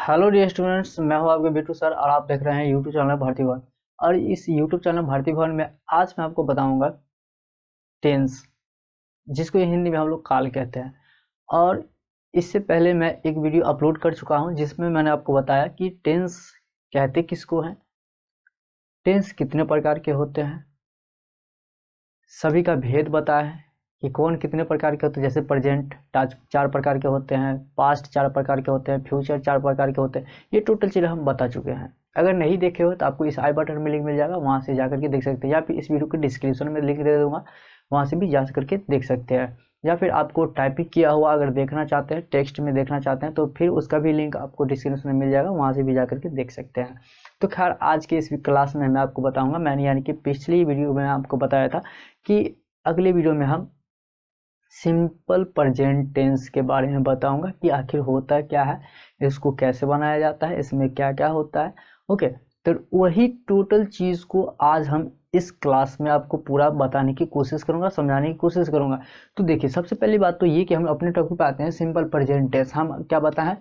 Hello dear students, मैं हूं आपके बिट्टू सर और आप देख रहे हैं यूट्यूब चैनल भारती भवन। और इस यूट्यूब चैनल भारती भवन में आज मैं आपको बताऊंगा टेंस, जिसको हिंदी में हम लोग काल कहते हैं। और इससे पहले मैं एक वीडियो अपलोड कर चुका हूं जिसमें मैंने आपको बताया कि टेंस कहते किसको हैं, टेंस कितने प्रकार के होते हैं, सभी का भेद बताया है कि कौन कितने प्रकार के होते हैं। जैसे प्रेजेंट चार प्रकार के होते हैं, पास्ट चार प्रकार के होते हैं, फ्यूचर चार प्रकार के होते हैं। ये टोटल चीज़ हम बता चुके हैं। अगर नहीं देखे हो तो आपको इस आई बटन में लिंक मिल जाएगा, वहाँ से जाकर के देख सकते हैं, या फिर इस वीडियो के डिस्क्रिप्शन में लिंक दे दूंगा, वहाँ से भी जा करके देख सकते हैं। या फिर आपको टाइपिंग किया हुआ अगर देखना चाहते हैं, टेक्स्ट में देखना चाहते हैं, तो फिर उसका भी लिंक आपको डिस्क्रिप्शन में मिल जाएगा, वहाँ से भी जा करके देख सकते हैं। तो खैर आज के इस क्लास में मैं आपको बताऊंगा, मैंने यानी कि पिछली वीडियो में आपको बताया था कि अगले वीडियो में हम सिंपल प्रेजेंट टेंस के बारे में बताऊंगा कि आखिर होता क्या है, इसको कैसे बनाया जाता है, इसमें क्या क्या होता है। ओके, तो वही टोटल चीज़ को आज हम इस क्लास में आपको पूरा बताने की कोशिश करूंगा, समझाने की कोशिश करूंगा। तो देखिए, सबसे पहली बात तो ये कि हम अपने टॉपिक पे आते हैं। सिंपल प्रेजेंट टेंस हम क्या बताएं,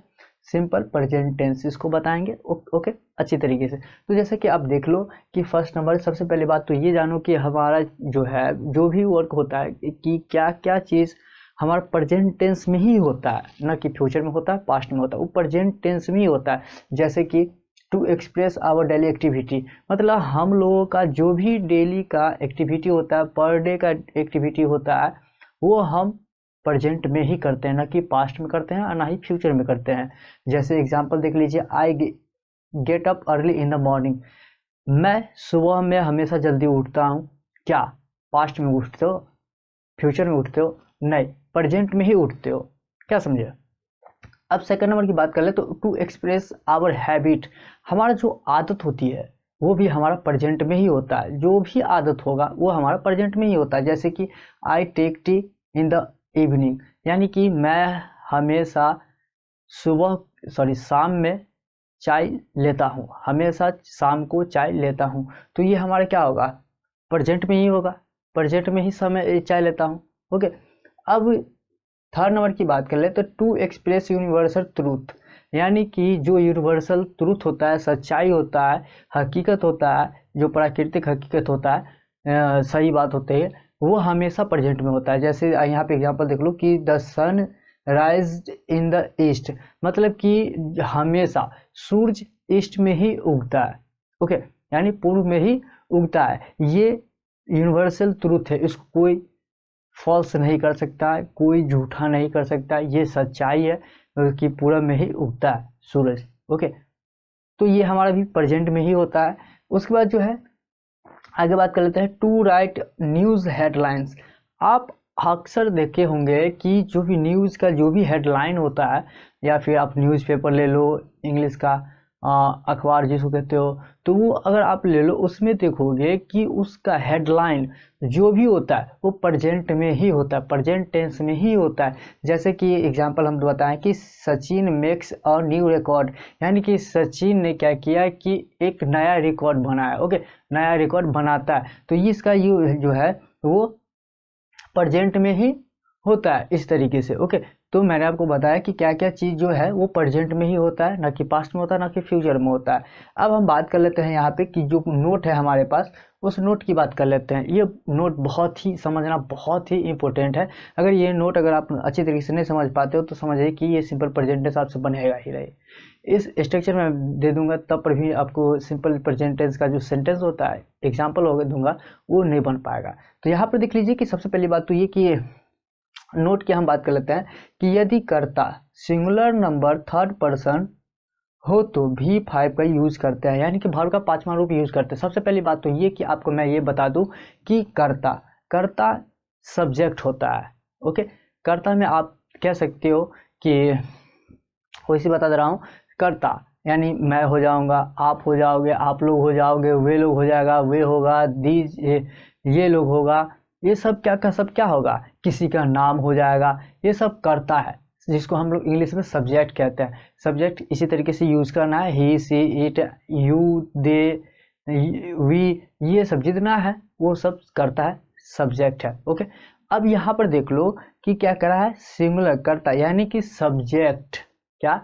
सिंपल प्रेजेंट टेंस इसको बताएंगे। ओके, अच्छी तरीके से। तो जैसे कि आप देख लो कि फर्स्ट नंबर, सबसे पहली बात तो ये जानो कि हमारा जो है, जो भी वर्क होता है कि क्या क्या चीज़ हमारा प्रेजेंट टेंस में ही होता है, ना कि फ्यूचर में होता है, पास्ट में होता है, वो प्रेजेंट टेंस में ही होता है। जैसे कि to express our daily activity, मतलब हम लोगों का जो भी डेली का एक्टिविटी होता है, पर डे का एक्टिविटी होता है, वो हम प्रेजेंट में ही करते हैं, ना कि पास्ट में करते हैं और ना ही फ्यूचर में करते हैं। जैसे एग्जांपल देख लीजिए, I get up early in the morning, मैं सुबह में हमेशा जल्दी उठता हूँ। क्या पास्ट में उठते हो, फ्यूचर में उठते हो? नहीं, प्रेजेंट में ही उठते हो। क्या समझे? अब सेकंड नंबर की बात कर ले तो टू एक्सप्रेस आवर हैबिट, हमारा जो आदत होती है वो भी हमारा प्रेजेंट में ही होता है। जो भी आदत होगा वो हमारा प्रेजेंट में ही होता है। जैसे कि I take tea in the evening, यानी कि मैं हमेशा सुबह शाम में चाय लेता हूँ, हमेशा शाम को चाय लेता हूँ। तो ये हमारा क्या होगा, प्रेजेंट में ही होगा, प्रेजेंट में ही समय चाय लेता हूँ। ओके, अब थर्ड नंबर की बात कर ले तो टू एक्सप्रेस यूनिवर्सल ट्रूथ, यानी कि जो यूनिवर्सल ट्रूथ होता है, सच्चाई होता है, हकीकत होता है, जो प्राकृतिक हकीकत होता है, सही बात होती है, वो हमेशा प्रेजेंट में होता है। जैसे यहाँ पे एग्जांपल देख लो कि the sun rise in the east, मतलब कि हमेशा सूरज ईस्ट में ही उगता है। ओके, यानी पूर्व में ही उगता है। ये यूनिवर्सल ट्रूथ है, इसको कोई फॉल्स नहीं कर सकता है, कोई झूठा नहीं कर सकता है, ये सच्चाई है कि पूरब में ही उगता है सूरज। ओके, तो ये हमारा भी प्रेजेंट में ही होता है। उसके बाद जो है आगे बात कर लेते हैं टू राइट न्यूज़ हेडलाइंस। आप अक्सर देखे होंगे कि जो भी न्यूज़ का जो भी हेडलाइन होता है, या फिर आप न्यूज़पेपर ले लो, इंग्लिश का अखबार जिसको कहते हो, तो वो अगर आप ले लो, उसमें देखोगे कि उसका हेडलाइन जो भी होता है वो प्रेजेंट में ही होता है, प्रेजेंट टेंस में ही होता है। जैसे कि एग्जांपल हम बताएं कि सचिन मेक्स और न्यू रिकॉर्ड, यानी कि सचिन ने क्या किया कि एक नया रिकॉर्ड बनाया। ओके, नया रिकॉर्ड बनाता है, तो इसका ये जो है वो प्रेजेंट में ही होता है, इस तरीके से। ओके, तो मैंने आपको बताया कि क्या क्या चीज़ जो है वो प्रेजेंट में ही होता है, ना कि पास्ट में होता है, ना कि फ्यूचर में होता है। अब हम बात कर लेते हैं यहाँ पे कि जो नोट है हमारे पास, उस नोट की बात कर लेते हैं। ये नोट बहुत ही समझना बहुत ही इंपॉर्टेंट है। अगर ये नोट अगर आप अच्छी तरीके से नहीं समझ पाते हो तो समझिए कि ये सिंपल प्रेजेंट टेंस आपसे बनेगा ही नहीं। इस स्ट्रक्चर में दे दूंगा तब पर भी आपको सिंपल प्रेजेंट टेंस का जो सेंटेंस होता है, एग्जाम्पल हो दूंगा, वो नहीं बन पाएगा। तो यहाँ पर देख लीजिए कि सबसे पहली बात तो ये कि नोट की हम बात कर लेते हैं कि यदि कर्ता सिंगुलर नंबर थर्ड पर्सन हो तो V5 का यूज करते हैं, यानी कि वर्ब का पांचवा रूप यूज करते हैं। सबसे पहली बात तो ये कि आपको मैं ये बता दूं कि कर्ता, कर्ता सब्जेक्ट होता है। ओके, कर्ता में आप कह सकते हो कि वैसे बता दे रहा हूँ, कर्ता यानी मैं हो जाऊंगा, आप हो जाओगे, आप लोग हो जाओगे, वे लोग हो जाएगा, वे होगा, दीज ये लोग होगा, ये सब क्या का सब क्या होगा, किसी का नाम हो जाएगा। ये सब कर्ता है, जिसको हम लोग इंग्लिश में सब्जेक्ट कहते हैं। सब्जेक्ट इसी तरीके से यूज करना है, he she it you they we, ये सब जितना है वो सब करता है, सब्जेक्ट है। ओके, अब यहाँ पर देख लो कि क्या करा है, सिंगुलर कर्ता, यानी कि सब्जेक्ट, क्या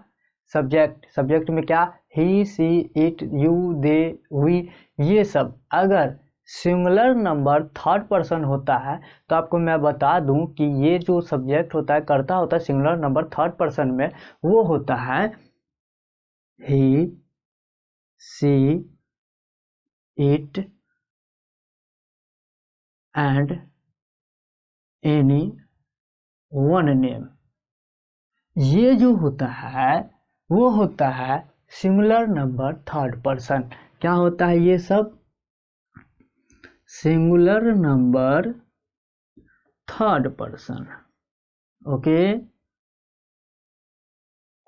सब्जेक्ट में क्या, he she it you they we, ये सब अगर सिंगुलर नंबर थर्ड पर्सन होता है तो आपको मैं बता दूं कि ये जो सब्जेक्ट होता है, कर्ता होता है सिंगुलर नंबर थर्ड पर्सन में, वो होता है he she it and any one name. ये जो होता है वो होता है सिंगुलर नंबर थर्ड पर्सन। क्या होता है ये सब, singular number third person. Okay,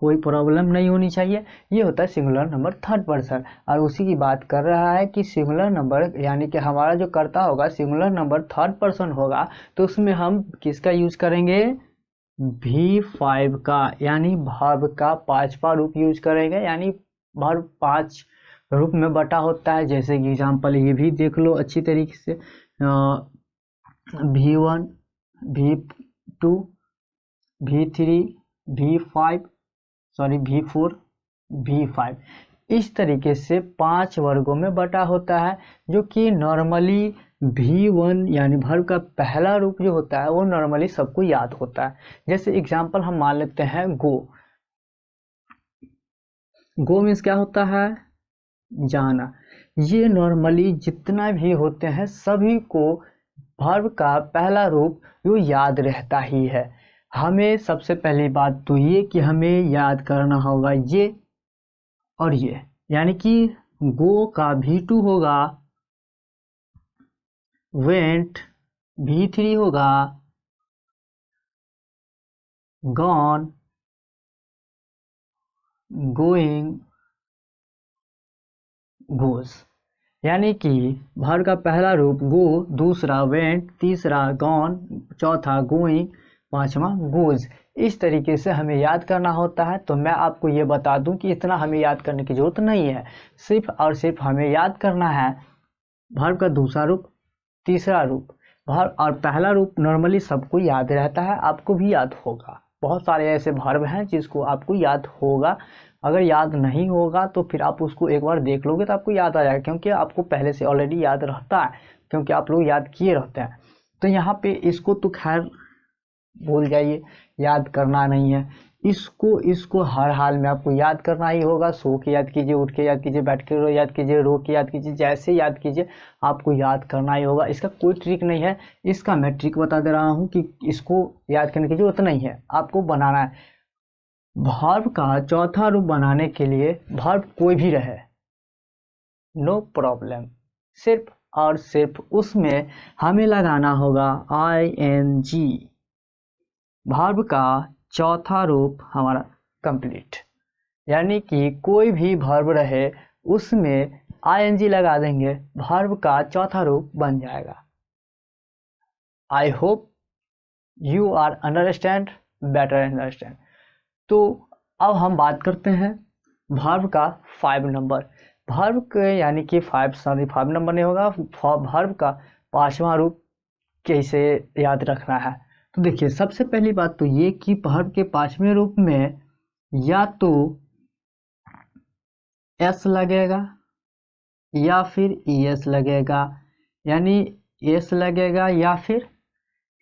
कोई प्रॉब्लम नहीं होनी चाहिए। ये होता है सिंगुलर नंबर थर्ड पर्सन, और उसी की बात कर रहा है कि सिंगुलर नंबर यानी कि हमारा जो कर्ता होगा सिंगुलर नंबर थर्ड पर्सन होगा, तो उसमें हम किसका यूज करेंगे, V5 का, यानी वर्ब का पांचवा रूप यूज करेंगे। यानी वर्ब 5 रूप में बटा होता है। जैसे कि एग्जाम्पल ये भी देख लो अच्छी तरीके से, V1, V2, V3, V5, sorry V4, V5, इस तरीके से 5 वर्गों में बटा होता है। जो कि नॉर्मली V1 यानी वर्ब का पहला रूप जो होता है वो नॉर्मली सबको याद होता है। जैसे एग्जाम्पल हम मान लेते हैं गो। गो मीन्स क्या होता है, जाना। ये नॉर्मली जितना भी होते हैं सभी को वर्ब का पहला रूप यो याद रहता ही है। हमें सबसे पहली बात तो ये कि हमें याद करना होगा ये और ये, यानी कि गो का V2 होगा, वेंट V3 होगा, गॉन, गोइंग, गोज। यानी कि वर्ब का पहला रूप गो, दूसरा वेंट, तीसरा गॉन, चौथा गोइंग, पांचवा गोज। इस तरीके से हमें याद करना होता है। तो मैं आपको ये बता दूं कि इतना हमें याद करने की जरूरत नहीं है। सिर्फ और सिर्फ हमें याद करना है वर्ब का दूसरा रूप, तीसरा रूप। वर्ब और पहला रूप नॉर्मली सबको याद रहता है, आपको भी याद होगा। बहुत सारे ऐसे वर्ब हैं जिसको आपको याद होगा। अगर याद नहीं होगा तो फिर आप उसको एक बार देख लोगे तो आपको याद आ जाएगा, क्योंकि आपको पहले से ऑलरेडी याद रहता है, क्योंकि आप लोग याद किए रहते हैं। तो यहाँ पे इसको तो खैर भूल जाइए, याद करना नहीं है। इसको हर हाल में आपको याद करना ही होगा। सो के याद कीजिए, उठ के याद कीजिए, बैठ के याद कीजिए, रो के याद कीजिए, जैसे याद कीजिए आपको याद करना ही होगा। इसका कोई ट्रिक नहीं है। इसका मैं ट्रिक बता दे रहा हूँ कि इसको याद करने की जरूरत नहीं है, आपको बनाना है। वर्ब का चौथा रूप बनाने के लिए वर्ब कोई भी रहे, नो प्रॉब्लम, सिर्फ और सिर्फ उसमें हमें लगाना होगा ING। वर्ब का चौथा रूप हमारा कंप्लीट, यानी कि कोई भी वर्ब रहे उसमें ING लगा देंगे, वर्ब का चौथा रूप बन जाएगा। I hope you are understand, better understand. तो अब हम बात करते हैं वर्ब का 5 नंबर। वर्ब के यानी कि 5 नंबर नहीं होगा, वर्ब का पांचवा रूप कैसे याद रखना है। तो देखिए सबसे पहली बात तो ये कि वर्ब के पांचवें रूप में या तो S लगेगा या फिर ES लगेगा, यानी S लगेगा या फिर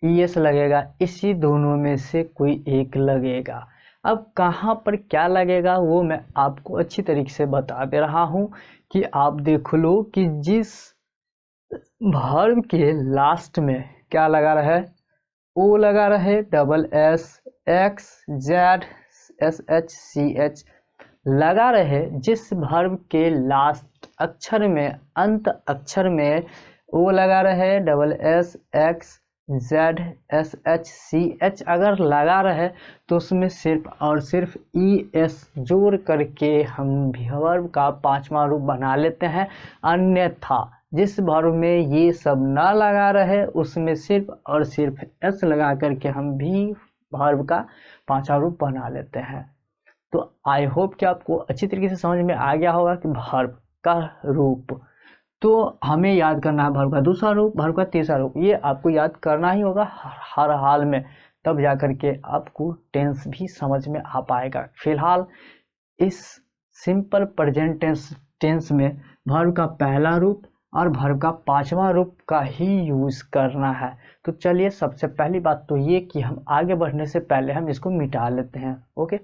ES लगेगा, इसी दोनों में से कोई एक लगेगा। अब कहाँ पर क्या लगेगा वो मैं आपको अच्छी तरीके से बता दे रहा हूँ कि आप देख लो कि जिस वर्ब के लास्ट में क्या लगा रहे, O लगा रहे, SSXZSHCH लगा रहे। जिस वर्ब के लास्ट अक्षर में, अंत अक्षर में O लगा रहे, SSXZSHCH अगर लगा रहे तो उसमें सिर्फ और सिर्फ ES जोड़ करके हम वर्ब का पांचवा रूप बना लेते हैं। अन्यथा जिस वर्ब में ये सब ना लगा रहे उसमें सिर्फ और सिर्फ S लगा करके हम भी वर्ब का पांचवा रूप बना लेते हैं। तो आई होप कि आपको अच्छी तरीके से समझ में आ गया होगा कि वर्ब का रूप तो हमें याद करना है, वर्ब का दूसरा रूप, वर्ब का तीसरा रूप, ये आपको याद करना ही होगा हर हाल में, तब जाकर के आपको टेंस भी समझ में आ पाएगा। फिलहाल इस सिंपल प्रेजेंट टेंस में वर्ब का पहला रूप और वर्ब का पांचवा रूप का ही यूज करना है। तो चलिए सबसे पहली बात तो ये कि हम आगे बढ़ने से पहले हम इसको मिटा लेते हैं। ओके,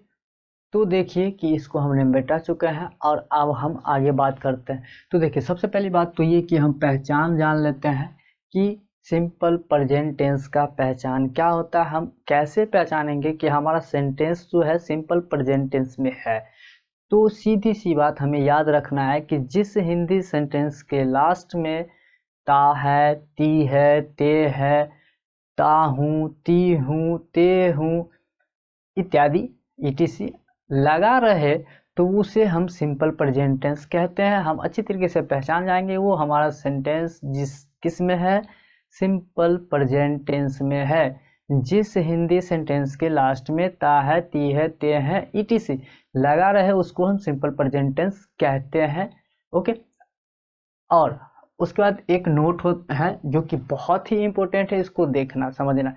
तो देखिए कि इसको हमने मिटा चुके हैं और अब हम आगे बात करते हैं। तो देखिए सबसे पहली बात तो ये कि हम पहचान जान लेते हैं कि सिंपल प्रेजेंट टेंस का पहचान क्या होता है। हम कैसे पहचानेंगे कि हमारा सेंटेंस जो है सिंपल प्रेजेंट टेंस में है। तो सीधी सी बात हमें याद रखना है कि जिस हिंदी सेंटेंस के लास्ट में ता है, ती है, ते है, ता हूँ, ती हूँ, ते हूँ इत्यादि etc लगा रहे तो उसे हम सिंपल प्रेजेंट टेंस कहते हैं। हम अच्छी तरीके से पहचान जाएंगे वो हमारा सेंटेंस किस में है, सिंपल प्रेजेंट टेंस में है। जिस हिंदी सेंटेंस के लास्ट में ता है, ती है, ते है etc लगा रहे उसको हम सिंपल प्रेजेंट टेंस कहते हैं। ओके, और उसके बाद एक नोट है जो कि बहुत ही इंपॉर्टेंट है, इसको देखना समझना।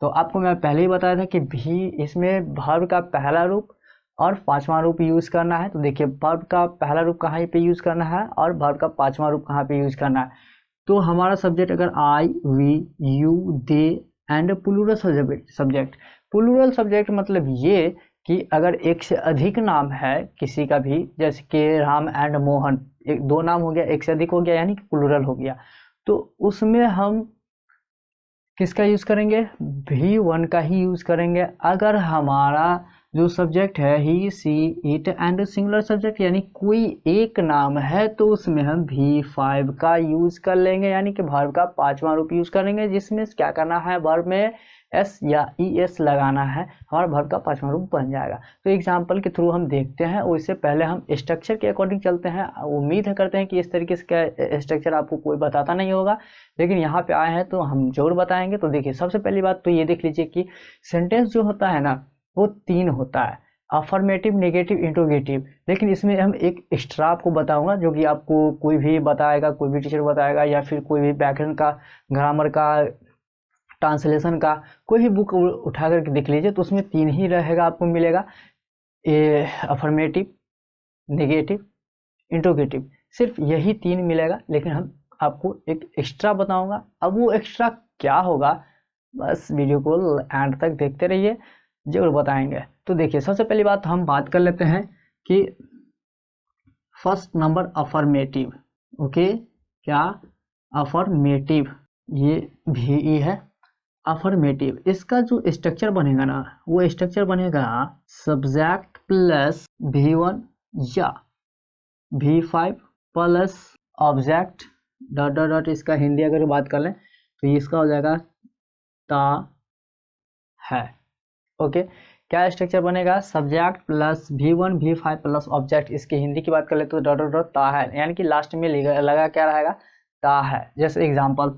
तो आपको मैं पहले ही बताया था कि भी इसमें वर्ब का पहला रूप और पांचवा रूप यूज करना है। तो देखिए वर्ब का पहला रूप कहाँ पे यूज करना है और वर्ब का पांचवा रूप कहाँ पे यूज करना है। तो हमारा सब्जेक्ट अगर I, we, you, they and plural subject. Plural subject मतलब ये कि अगर एक से अधिक नाम है किसी का भी, जैसे कि राम एंड मोहन, एक दो नाम हो गया, एक से अधिक हो गया यानी कि प्लूरल हो गया, तो उसमें हम किसका यूज करेंगे, V1 का ही यूज करेंगे। अगर हमारा जो सब्जेक्ट है he, she, it and singular subject यानी कोई एक नाम है तो उसमें हम V5 का यूज कर लेंगे, यानी कि वर्ब का पांचवा रूप यूज करेंगे, जिसमें क्या करना है, वर्ब में एस या ES लगाना है, हमारा वर्ब का पांचवा रूप बन जाएगा। तो एग्जाम्पल के थ्रू हम देखते हैं, उससे पहले हम स्ट्रक्चर के अकॉर्डिंग चलते हैं। उम्मीद करते हैं कि इस तरीके से का स्ट्रक्चर आपको कोई बताता नहीं होगा, लेकिन यहाँ पे आए हैं तो हम जरूर बताएंगे। तो देखिए सबसे पहली बात तो ये देख लीजिए कि सेंटेंस जो होता है ना वो तीन होता है, अफर्मेटिव, नेगेटिव, इंट्रोगेटिव। लेकिन इसमें हम एक एक्स्ट्रा आपको बताऊंगा जो कि आपको कोई भी बताएगा, कोई भी टीचर बताएगा या फिर कोई भी व्याकरण का, ग्रामर का, ट्रांसलेशन का कोई भी बुक उठा करके देख लीजिए तो उसमें तीन ही रहेगा आपको मिलेगा, ए अफर्मेटिव, नेगेटिव, इंट्रोगेटिव, सिर्फ यही तीन मिलेगा। लेकिन हम आपको एक एक्स्ट्रा बताऊंगा, अब वो एक्स्ट्रा क्या होगा बस वीडियो को एंड तक देखते रहिए, जरूर बताएंगे। तो देखिए सबसे पहली बात हम बात कर लेते हैं कि फर्स्ट नंबर अफर्मेटिव। ओके, क्या अफर्मेटिव, ये VE है अफर्मेटिव। इसका जो स्ट्रक्चर बनेगा ना वो स्ट्रक्चर बनेगा सब्जेक्ट प्लस V1 या V5 plus object dot dot dot. इसका हिंदी अगर बात कर लें तो इसका हो जाएगा ता है। ओके, क्या स्ट्रक्चर बनेगा, subject plus V1 V5 plus object. इसकी हिंदी की बात कर ले तो डॉट डॉट डॉट ता है, यानी कि लास्ट में लगा क्या रहेगा, ता है। जैसे एग्जांपल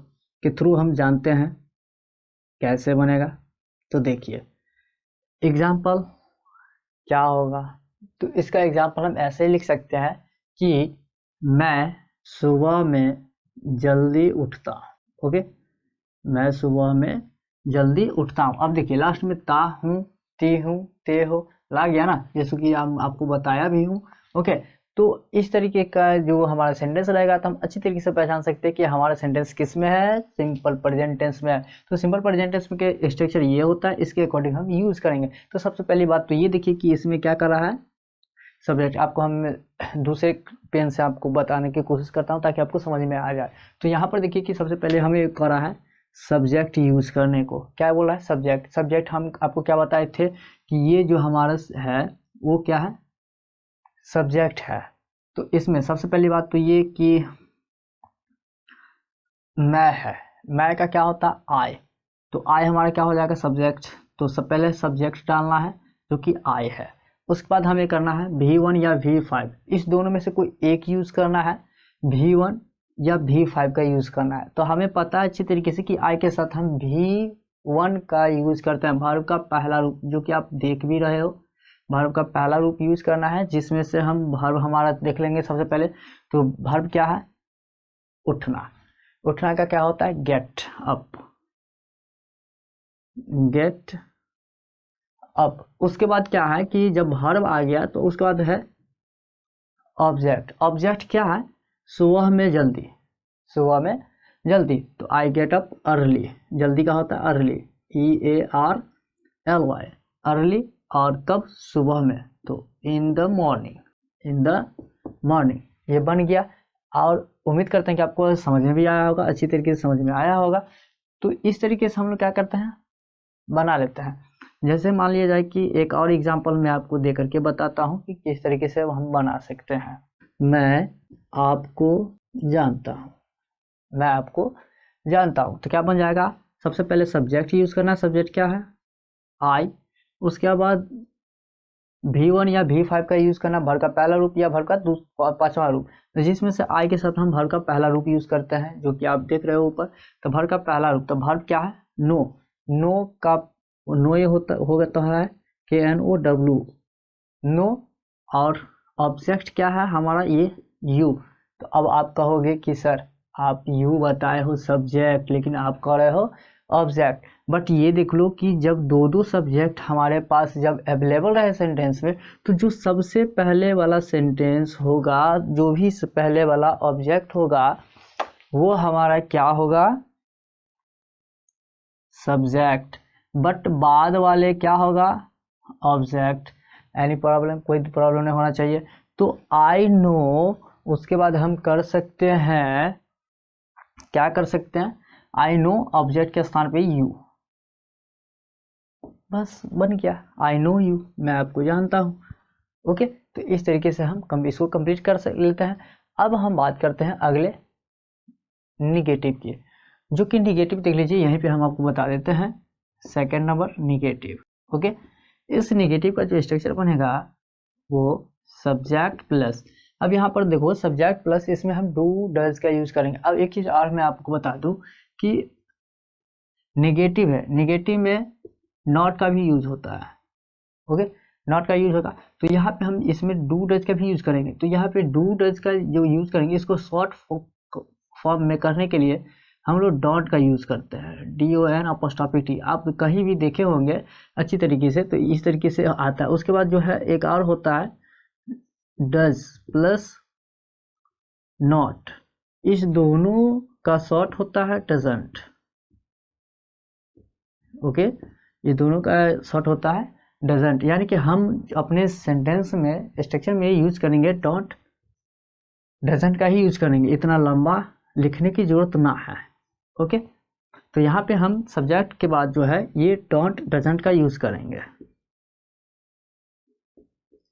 के थ्रू हम जानते हैं कैसे बनेगा। तो देखिए एग्जांपल क्या होगा, तो इसका एग्जांपल हम ऐसे ही लिख सकते हैं कि मैं सुबह में जल्दी उठता। ओके, मैं सुबह में जल्दी उठता हूँ। अब देखिए लास्ट में ता हूँ, ती हूँ, ते हो लग गया ना, जैसे कि हम आपको बताया भी हूँ। ओके, तो इस तरीके का जो हमारा सेंटेंस रहेगा तो हम अच्छी तरीके से पहचान सकते हैं कि हमारा सेंटेंस किस में है, सिंपल प्रेजेंट टेंस में है। तो सिंपल प्रेजेंट टेंस में के स्ट्रक्चर ये होता है, इसके अकॉर्डिंग हम यूज करेंगे। तो सबसे पहली बात तो ये देखिए कि इसमें क्या कर रहा है, सब्जेक्ट। आपको हम दूसरे पेन से आपको बताने की कोशिश करता हूँ ताकि आपको समझ में आ जाए। तो यहाँ पर देखिए कि सबसे पहले हमें करा है सब्जेक्ट यूज करने को। क्या बोला है, सब्जेक्ट। सब्जेक्ट हम आपको क्या बताए थे कि ये जो हमारा है वो क्या है, सब्जेक्ट है। तो इसमें सबसे पहली बात तो ये कि मैं है, मैं का क्या होता है, आई। तो आई हमारा क्या हो जाएगा, सब्जेक्ट। तो सब पहले सब्जेक्ट डालना है जो कि आई है। उसके बाद हमें करना है V1 या V5, इस दोनों में से कोई एक यूज करना है, V1 या V5 का यूज करना है। तो हमें पता है अच्छी तरीके से कि आई के साथ हम V1 का यूज करते हैं, वर्ब का पहला रूप, जो कि आप देख भी रहे हो। वर्ब का पहला रूप यूज करना है, जिसमें से हम वर्ब हमारा देख लेंगे सबसे पहले। तो वर्ब क्या है, उठना। उठना का क्या होता है, गेट अप, गेट अब उसके बाद क्या है कि जब वर्ब आ गया तो उसके बाद है ऑब्जेक्ट। ऑब्जेक्ट क्या है? सुबह में जल्दी, सुबह में जल्दी। तो आई गेट अप अर्ली, जल्दी का होता है अर्ली, EARLY, अर्ली। और कब? सुबह में, तो in the morning, in the morning, ये बन गया। और उम्मीद करते हैं कि आपको समझ में भी आया होगा, अच्छी तरीके से समझ में आया होगा। तो इस तरीके से हम लोग क्या करते हैं, बना लेते हैं। जैसे मान लिया जाए कि एक और एग्जांपल मैं आपको दे करके बताता हूँ कि किस तरीके से हम बना सकते हैं। मैं आपको जानता हूँ, मैं आपको जानता हूँ, तो क्या बन जाएगा? सबसे पहले सब्जेक्ट यूज करना है। सब्जेक्ट क्या है? आई। उसके बाद V1 या V5 का यूज करना, भर का पहला रूप या भर का पांचवा रूप। तो जिसमें से आई के साथ हम भर का पहला रूप यूज करते हैं, जो कि आप देख रहे हो ऊपर। तो भर का पहला रूप, तो भर क्या है? नो। नो का नो ये होता है KNOW, नो। और ऑब्जेक्ट क्या है हमारा? ये यू। तो अब आप कहोगे कि सर आप यू बताए हो सब्जेक्ट, लेकिन आप कह रहे हो ऑब्जेक्ट। बट ये देख लो कि जब दो दो सब्जेक्ट हमारे पास जब अवेलेबल रहे सेंटेंस में, तो जो सबसे पहले वाला सेंटेंस होगा, जो भी पहले वाला ऑब्जेक्ट होगा, वो हमारा क्या होगा? सब्जेक्ट। बट बाद वाले क्या होगा? ऑब्जेक्ट। Any problem? कोई प्रॉब्लम नहीं होना चाहिए। तो आई नो, उसके बाद हम कर सकते हैं, क्या कर सकते हैं? आई नो ऑब्जेक्ट के स्थान पे यू, बस बन गया। आई नो यू, मैं आपको जानता हूँ। ओके, तो इस तरीके से हम इसको कंप्लीट कर लेते हैं। अब हम बात करते हैं अगले निगेटिव की, जो कि निगेटिव देख लीजिए, यहीं पे हम आपको बता देते हैं। Second number negative. ओके, इस निगेटिव का जो स्ट्रक्चर बनेगा वो सब्जेक्ट प्लस। अब यहाँ पर देखो सब्जेक्ट प्लस, इसमें हम डू डज का यूज करेंगे। अब एक चीज और मैं आपको बता दूं कि निगेटिव है, निगेटिव में नॉट का भी यूज होता है। ओके, नॉट का यूज होगा। तो यहाँ पे हम इसमें डू डज का भी यूज करेंगे। तो यहाँ पे डू डज का जो यूज करेंगे, इसको शॉर्ट फॉर्म में करने के लिए हम लोग डॉट का यूज करते हैं, DON'। आप कहीं भी देखे होंगे अच्छी तरीके से, तो इस तरीके से आता है। उसके बाद जो है एक और होता है डज प्लस नॉट, इस दोनों का शॉर्ट होता है डजंट। ओके, ये दोनों का शॉर्ट होता है डजंट। यानी कि हम अपने सेंटेंस में स्ट्रक्चर में यूज करेंगे डोंट, डजंट का ही यूज करेंगे, इतना लंबा लिखने की जरूरत ना है। ओके, तो यहाँ पे हम सब्जेक्ट के बाद जो है ये डोंट डजंट का यूज करेंगे।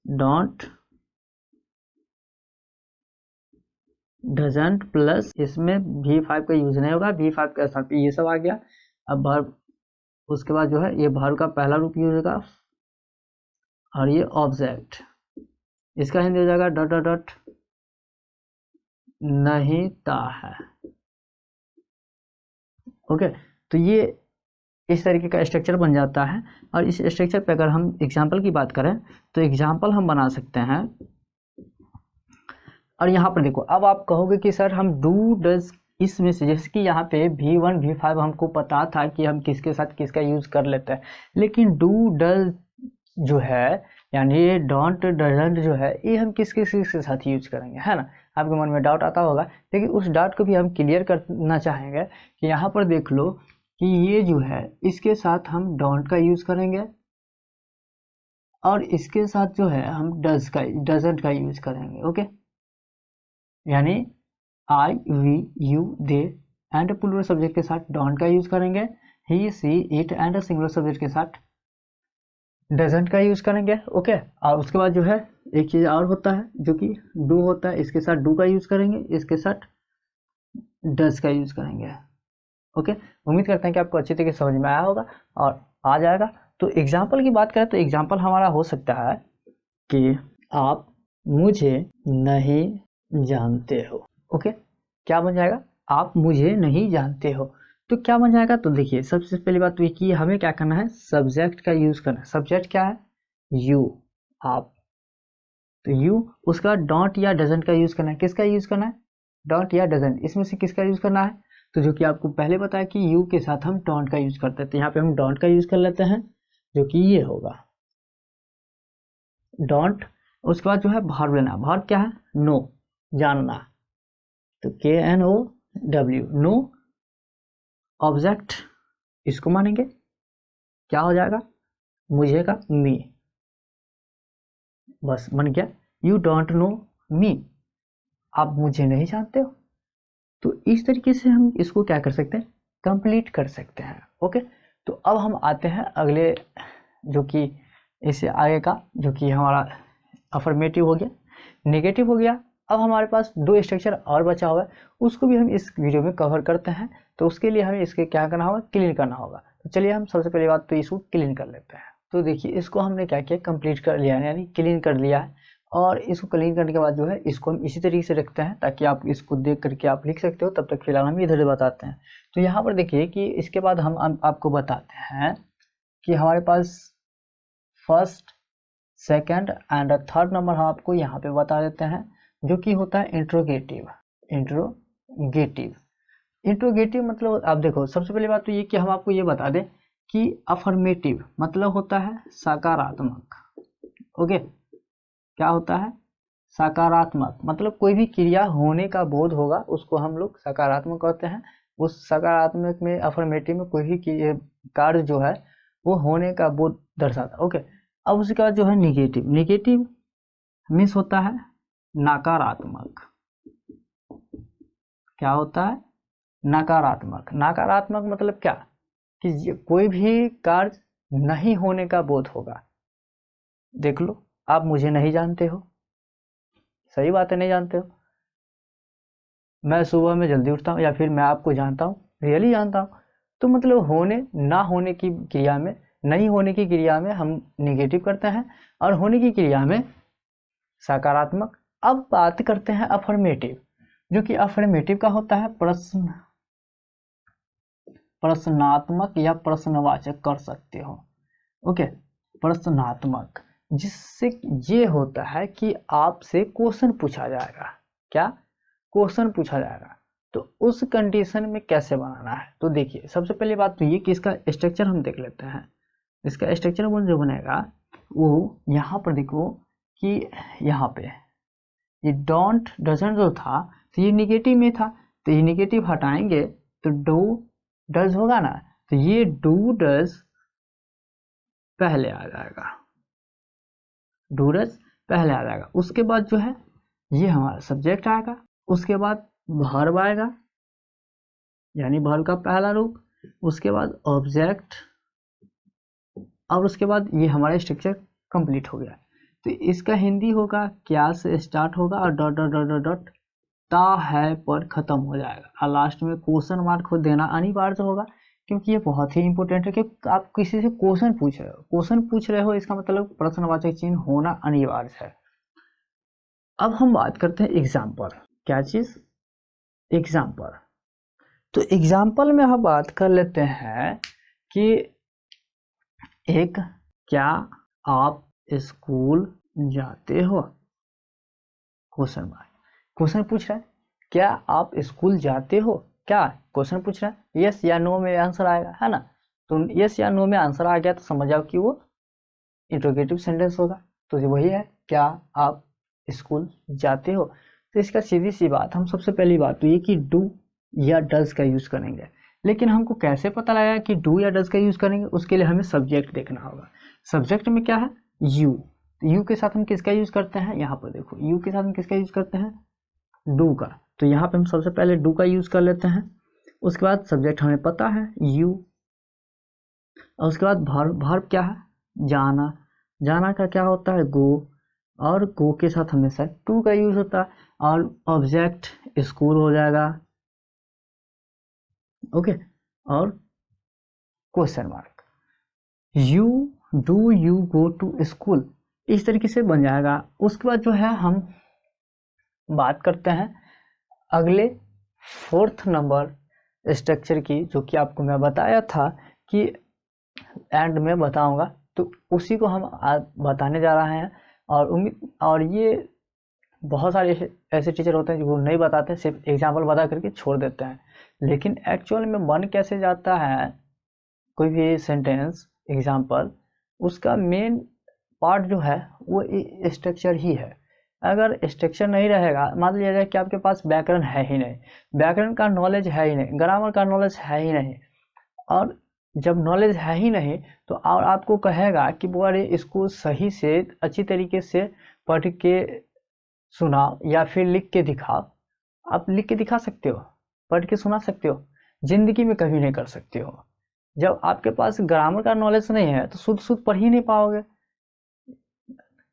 डोंट डजंट प्लस, इसमें V5 का यूज नहीं होगा, V5 के साथ ये सब आ गया। अब वर्ब, उसके बाद जो है ये वर्ब का पहला रूप यूज होगा, और ये ऑब्जेक्ट, इसका हिंदी हो जाएगा डॉट डॉट डॉट नहीं ता है। ओके, तो ये इस तरीके का स्ट्रक्चर बन जाता है। और इस स्ट्रक्चर पे अगर हम एग्जाम्पल की बात करें, तो एग्जाम्पल हम बना सकते हैं। और यहाँ पर देखो, अब आप कहोगे कि सर हम डू डज, इसमें से जैसे कि यहाँ पे V1 V5 हमको पता था कि हम किसके साथ किसका यूज कर लेते हैं, लेकिन डू डज जो है, यानी ये डोंट डजंट जो है, ये हम किस किस के साथ यूज करेंगे, है ना? आपके मन में डाउट आता होगा, लेकिन उस डाउट को भी हम क्लियर करना चाहेंगे कि यहाँ पर देख लो कि ये जो है इसके साथ हम डोंट का यूज करेंगे, और इसके साथ जो है हम डजंट का यूज करेंगे। ओके, यानी I we you they and plural subject के साथ डोंट का यूज करेंगे, he she it and singular subject के साथ डजंट का यूज करेंगे। ओके, और उसके बाद जो है एक चीज और होता है जो कि डू होता है, इसके साथ डू का यूज करेंगे, इसके साथ डज का यूज करेंगे। ओके, उम्मीद करते हैं कि आपको अच्छी तरीके से समझ में आया होगा और आ जाएगा। तो एग्जाम्पल की बात करें तो एग्जाम्पल हमारा हो सकता है कि आप मुझे नहीं जानते हो। ओके, क्या बन जाएगा? आप मुझे नहीं जानते हो। तो क्या बन जाएगा? तो देखिए, सबसे पहली बात तो ये कि हमें क्या करना है, सब्जेक्ट का यूज करना है। सब्जेक्ट क्या है? यू, आप। तो यू, उसका डॉट या डजंट का यूज करना है। किसका यूज करना है? डॉट या डजंट, इसमें से किसका यूज करना है? तो जो कि आपको पहले बताया कि यू के साथ हम डॉट का यूज करते हैं, तो यहाँ पे हम डॉट का यूज कर लेते हैं, जो कि ये होगा। डोंट, उसके बाद जो है वर्ब लेना। वर्ब क्या है? नो, जानना। तो KNOW, नो। ऑब्जेक्ट इसको मानेंगे, क्या हो जाएगा? मुझे का मी, बस बन गया यू डोंट नो मी, आप मुझे नहीं जानते हो। तो इस तरीके से हम इसको क्या कर सकते हैं? कंप्लीट कर सकते हैं। ओके, तो अब हम आते हैं अगले, जो कि इससे आगे का, जो कि हमारा अफर्मेटिव हो गया, नेगेटिव हो गया। अब हमारे पास दो स्ट्रक्चर और बचा हुआ है, उसको भी हम इस वीडियो में कवर करते हैं। तो उसके लिए हमें इसके क्या करना होगा? क्लीन करना होगा। तो चलिए हम सबसे पहली बात तो इसको क्लीन कर लेते हैं। तो देखिए, इसको हमने क्या किया? कंप्लीट कर लिया है, यानी क्लीन कर लिया है। और इसको क्लीन करने के बाद जो है इसको हम इसी तरीके से रखते हैं, ताकि आप इसको देख करके आप लिख सकते हो। तब तक फिलहाल हम इधर से बताते हैं। तो यहाँ पर देखिए कि इसके बाद हम आपको बताते हैं कि हमारे पास first, second and third number हम आपको यहाँ पे बता देते हैं, जो कि होता है इंट्रोगेटिव। इंट्रोगेटिव, इंट्रोगेटिव मतलब आप देखो, सबसे पहली बात तो ये कि हम आपको ये बता दें कि अफर्मेटिव मतलब होता है सकारात्मक। ओके, क्या होता है? सकारात्मक, मतलब कोई भी क्रिया होने का बोध होगा उसको हम लोग सकारात्मक कहते हैं। उस सकारात्मक में, अफर्मेटिव में कोई भी कार्य जो है वो होने का बोध दर्शाता है। ओके, अब उसके बाद जो है निगेटिव। निगेटिव मीन्स होता है नकारात्मक। क्या होता है? नकारात्मक। नकारात्मक मतलब क्या? कि कोई भी कार्य नहीं होने का बोध होगा। देख लो, आप मुझे नहीं जानते हो, सही बात है, नहीं जानते हो। मैं सुबह में जल्दी उठता हूँ, या फिर मैं आपको जानता हूँ, रियली जानता हूँ। तो मतलब होने ना होने की क्रिया में, नहीं होने की क्रिया में हम निगेटिव करते हैं, और होने की क्रिया में सकारात्मक। अब बात करते हैं अफर्मेटिव, जो कि अफर्मेटिव का होता है प्रश्नात्मक या प्रश्नवाचक कर सकते हो। ओके, प्रश्नात्मक, जिससे ये होता है कि आपसे क्वेश्चन पूछा जाएगा। क्या? क्वेश्चन पूछा जाएगा। तो उस कंडीशन में कैसे बनाना है? तो देखिए, सबसे पहली बात तो ये कि इसका स्ट्रक्चर हम देख लेते हैं। इसका स्ट्रक्चर वो जो बनेगा, वो यहाँ पर देखो कि यहाँ पे ये डोंट डजंट जो था, तो ये निगेटिव में था, तो ये निगेटिव हटाएंगे तो डू डज होगा ना। तो ये डू डज पहले आ जाएगा, डू डज पहले आ जाएगा। उसके बाद जो है ये हमारा सब्जेक्ट आएगा, उसके बाद वर्ब आएगा, यानी वर्ब का पहला रूप, उसके बाद ऑब्जेक्ट, और उसके बाद ये हमारा स्ट्रक्चर कंप्लीट हो गया। तो इसका हिंदी होगा, क्या से स्टार्ट होगा और dot dot dot dot dot ता है पर खत्म हो जाएगा, और लास्ट में क्वेश्चन मार्क को देना अनिवार्य होगा, क्योंकि ये बहुत ही इंपॉर्टेंट है कि आप किसी से क्वेश्चन पूछ रहे हो। क्वेश्चन पूछ रहे हो इसका मतलब प्रश्नवाचक चिन्ह होना अनिवार्य है। अब हम बात करते हैं एग्जाम्पल। क्या चीज? एग्जाम्पल। तो एग्जाम्पल में हम बात कर लेते हैं कि एक, क्या आप स्कूल जाते हो? क्वेश्चन मार्क, क्वेश्चन पूछ रहा है, क्या आप स्कूल जाते हो? क्या क्वेश्चन पूछ रहा है, यस या नो में आंसर आएगा, है ना। तो यस या नो में आंसर आ गया तो समझ जाओ कि वो इंट्रोगेटिव सेंटेंस होगा। तो ये वही है, क्या आप स्कूल जाते हो। तो इसका सीधी सी बात, हम सबसे पहली बात तो ये कि डू या डज का यूज करेंगे। लेकिन हमको कैसे पता लगेगा कि डू या डज का यूज करेंगे? उसके लिए हमें सब्जेक्ट देखना होगा। सब्जेक्ट में क्या है? यू। यू के साथ हम किसका यूज करते हैं? यहाँ पर देखो, यू के साथ हम किसका यूज करते हैं? डू का। तो यहाँ पे हम सबसे पहले डू का यूज कर लेते हैं। उसके बाद सब्जेक्ट हमें पता है यू, और उसके बाद वर्ब क्या है? जाना। जाना का क्या होता है? गो, और गो के साथ हमेशा टू का यूज होता है, और ऑब्जेक्ट स्कूल हो जाएगा। ओके, और question mark, you do you go to school, इस तरीके से बन जाएगा। उसके बाद जो है हम बात करते हैं अगले फोर्थ नंबर स्ट्रक्चर की, जो कि आपको मैं बताया था कि एंड में बताऊंगा। तो उसी को हम आज बताने जा रहे हैं। और ये बहुत सारे ऐसे टीचर होते हैं जो नहीं बताते, सिर्फ एग्जाम्पल बता करके छोड़ देते हैं। लेकिन एक्चुअल में बन कैसे जाता है कोई भी सेंटेंस, एग्जाम्पल, उसका मेन पार्ट जो है वो स्ट्रक्चर ही है। अगर स्ट्रक्चर नहीं रहेगा, मान लिया जाए कि आपके पास व्याकरण है ही नहीं, व्याकरण का नॉलेज है ही नहीं, ग्रामर का नॉलेज है ही नहीं, और जब नॉलेज है ही नहीं तो और आपको कहेगा कि वो अरे इसको सही से अच्छी तरीके से पढ़ के सुनाओ या फिर लिख के दिखाओ। आप लिख के दिखा सकते हो, पढ़ के सुना सकते हो, जिंदगी में कभी नहीं कर सकते हो। जब आपके पास ग्रामर का नॉलेज नहीं है तो शुद्ध शुद्ध पढ़ ही नहीं पाओगे।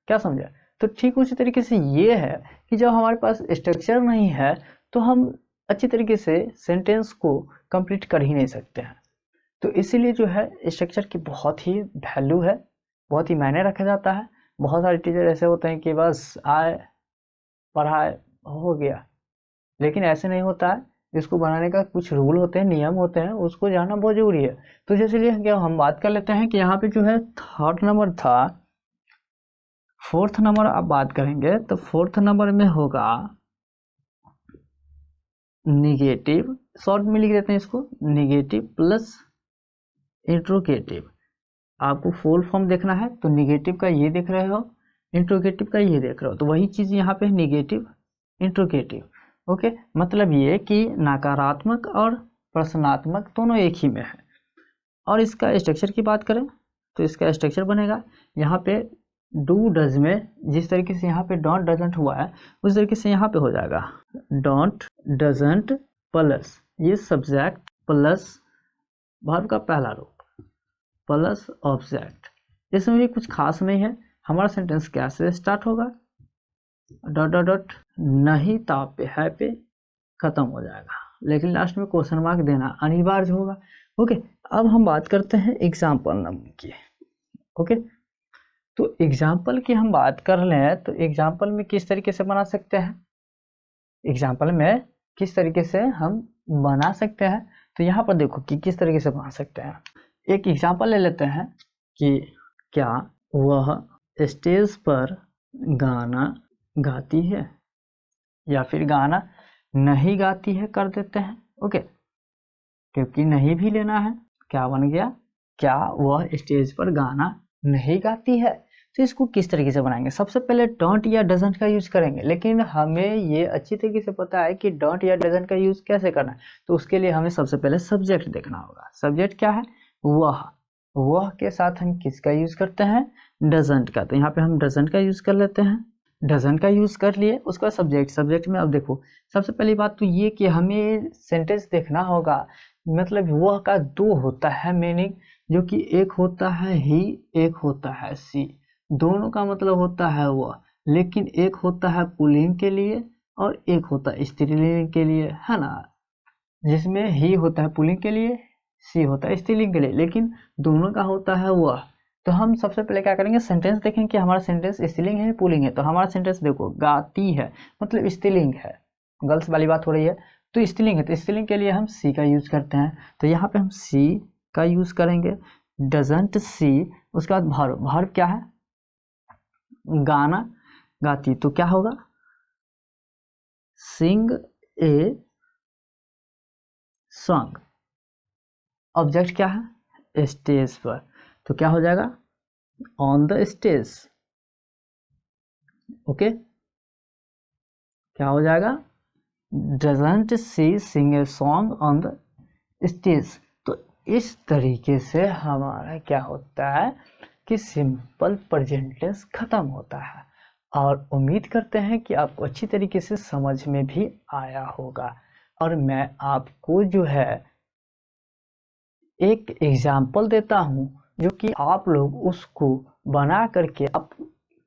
क्या समझे? तो ठीक उसी तरीके से ये है कि जब हमारे पास स्ट्रक्चर नहीं है तो हम अच्छी तरीके से सेंटेंस को कंप्लीट कर ही नहीं सकते हैं। तो इसीलिए जो है स्ट्रक्चर की बहुत ही वैल्यू है, बहुत ही मायने रखा जाता है। बहुत सारे टीचर ऐसे होते हैं कि बस आए पढ़ाए हो गया, लेकिन ऐसे नहीं होता है। इसको बनाने का कुछ रूल होते हैं, नियम होते हैं, उसको जानना बहुत जरूरी है। तो जैसे क्या हम बात कर लेते हैं कि यहाँ पे जो है थर्ड नंबर था, फोर्थ नंबर आप बात करेंगे तो फोर्थ नंबर में होगा निगेटिव, शॉर्ट में लिख देते हैं इसको, निगेटिव प्लस इंट्रोगेटिव। आपको फुल फॉर्म देखना है तो निगेटिव का ये देख रहे हो, इंट्रोगेटिव का ये देख रहे हो, तो वही चीज यहाँ पे निगेटिव इंट्रोगेटिव। ओके, मतलब ये कि नकारात्मक और प्रश्नात्मक दोनों एक ही में है। और इसका स्ट्रक्चर की बात करें तो इसका स्ट्रक्चर बनेगा यहाँ पे डू डज में जिस तरीके से यहाँ पे डोंट डजंट हुआ है उस तरीके से यहाँ पे हो जाएगा डोंट डजंट प्लस ये सब्जेक्ट प्लस वर्ब का पहला रूप प्लस ऑब्जेक्ट। इसमें भी कुछ खास नहीं है। हमारा सेंटेंस कैसे स्टार्ट होगा, डॉट डॉट डॉट, नहीं ताप पे है पे खत्म हो जाएगा, लेकिन लास्ट में क्वेश्चन मार्क देना अनिवार्य होगा। ओके, अब हम बात करते हैं एग्जाम्पल नंबर की। ओके, तो एग्जाम्पल की हम बात कर लें तो एग्जाम्पल में किस तरीके से बना सकते हैं, एग्जाम्पल में किस तरीके से हम बना सकते हैं, तो यहाँ पर देखो कि किस तरीके से बना सकते हैं। एक एग्जाम्पल ले लेते हैं कि क्या वह स्टेज पर गाना गाती है, या फिर गाना नहीं गाती है कर देते हैं। ओके, क्योंकि नहीं भी लेना है, क्या बन गया, क्या वह स्टेज पर गाना नहीं गाती है। तो इसको किस तरीके से बनाएंगे, सबसे पहले डोंट या डजंट का यूज करेंगे, लेकिन हमें ये अच्छी तरीके से पता है कि डोंट या डजंट का यूज कैसे करना है। तो उसके लिए हमें सबसे पहले सब्जेक्ट देखना होगा। सब्जेक्ट क्या है, वह के साथ हम किसका यूज करते हैं, डजंट का। तो यहाँ पे हम डजंट का यूज कर लेते हैं, डजंट का यूज कर लिए। उसका सब्जेक्ट में अब देखो सबसे पहली बात तो ये कि हमें सेंटेंस देखना होगा, मतलब वह का दो होता है मीनिंग, जो कि एक होता है ही, एक होता है सी, दोनों का मतलब होता है वह, लेकिन एक होता है पुल्लिंग के लिए और एक होता है स्त्रीलिंग के लिए, है ना। जिसमें ही होता है पुल्लिंग के लिए, सी होता है स्त्रीलिंग के लिए, लेकिन दोनों का होता है वह। तो हम सबसे पहले क्या करेंगे, सेंटेंस देखेंगे कि हमारा सेंटेंस स्त्रीलिंग है पुल्लिंग है। तो हमारा सेंटेंस देखो गाती है मतलब स्त्रीलिंग है, गर्ल्स वाली बात हो रही है, तो स्त्रीलिंग है, तो स्त्रीलिंग के लिए हम सी का यूज करते हैं। तो यहाँ पे हम सी का यूज करेंगे। डजंट सी, उसके बाद वर्ब, वर्ब क्या है, गाना गाती, तो क्या होगा, सिंग ए सॉन्ग। ऑब्जेक्ट क्या है, स्टेज पर, तो क्या हो जाएगा, ऑन द स्टेज। ओके, क्या हो जाएगा, doesn't she sing a song on the stage. तो इस तरीके से हमारा क्या होता है कि सिंपल प्रेजेंट टेंस खत्म होता है। और उम्मीद करते हैं कि आपको अच्छी तरीके से समझ में भी आया होगा। और मैं आपको जो है एक एग्जाम्पल देता हूं, जो कि आप लोग उसको बना करके आप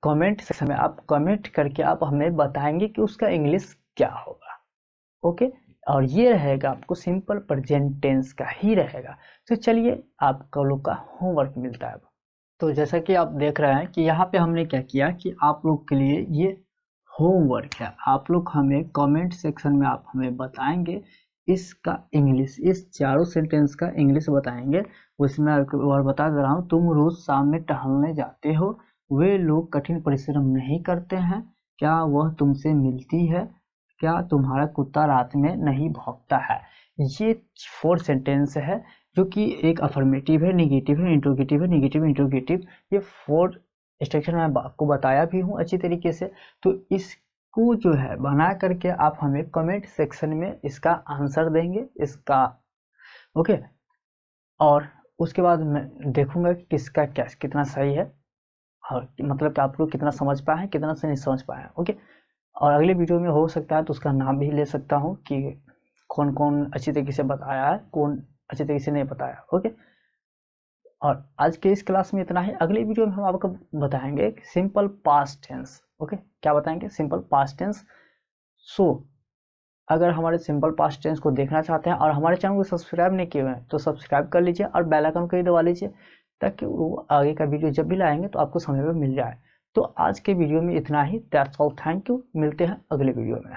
कमेंट सेक्शन में आप कमेंट करके आप हमें बताएंगे कि उसका इंग्लिश क्या होगा। ओके, और ये रहेगा आपको सिंपल प्रेजेंट टेंस का ही रहेगा। तो चलिए आप लोग का होमवर्क मिलता है। तो जैसा कि आप देख रहे हैं कि यहाँ पे हमने क्या किया कि आप लोग के लिए ये होमवर्क है। आप लोग हमें कमेंट सेक्शन में आप हमें बताएंगे इसका इंग्लिश, इस चारों सेंटेंस का इंग्लिश बताएंगे। उसमें और बता दे रहा हूँ, तुम रोज शाम में टहलने जाते हो, वे लोग कठिन परिश्रम नहीं करते हैं, क्या वह तुमसे मिलती है, क्या तुम्हारा कुत्ता रात में नहीं भौंकता है। ये 4 सेंटेंस है, जो कि एक अफर्मेटिव है, निगेटिव है, इंट्रोगेटिव है, निगेटिव इंट्रोगेटिव। ये 4 स्ट्रक्चर मैं आपको बताया भी हूँ अच्छी तरीके से। तो इसको जो है बना करके आप हमें कमेंट सेक्शन में इसका आंसर देंगे इसका, ओके। और उसके बाद मैं देखूंगा कि किसका क्या कितना सही है, और मतलब कि आप लोग कितना समझ पाए हैं कितना से नहीं समझ पाए हैं, ओके। और अगले वीडियो में हो सकता है तो उसका नाम भी ले सकता हूँ कि कौन कौन अच्छी तरीके से बताया है, कौन अच्छी तरीके से नहीं बताया, ओके। और आज के इस क्लास में इतना ही। अगले वीडियो में हम आपको बताएंगे सिंपल पास्ट टेंस, ओके। क्या बताएंगे? Simple past tense. सो अगर हमारे सिंपल पास्ट टेंस को देखना चाहते हैं और हमारे चैनल को सब्सक्राइब नहीं किए हुए हैं तो सब्सक्राइब कर लीजिए और बेल आइकन को भी दबा लीजिए, ताकि वो आगे का वीडियो जब भी लाएंगे तो आपको समय पर मिल जाए। तो आज के वीडियो में इतना ही। That's all, thank you. मिलते हैं अगले वीडियो में।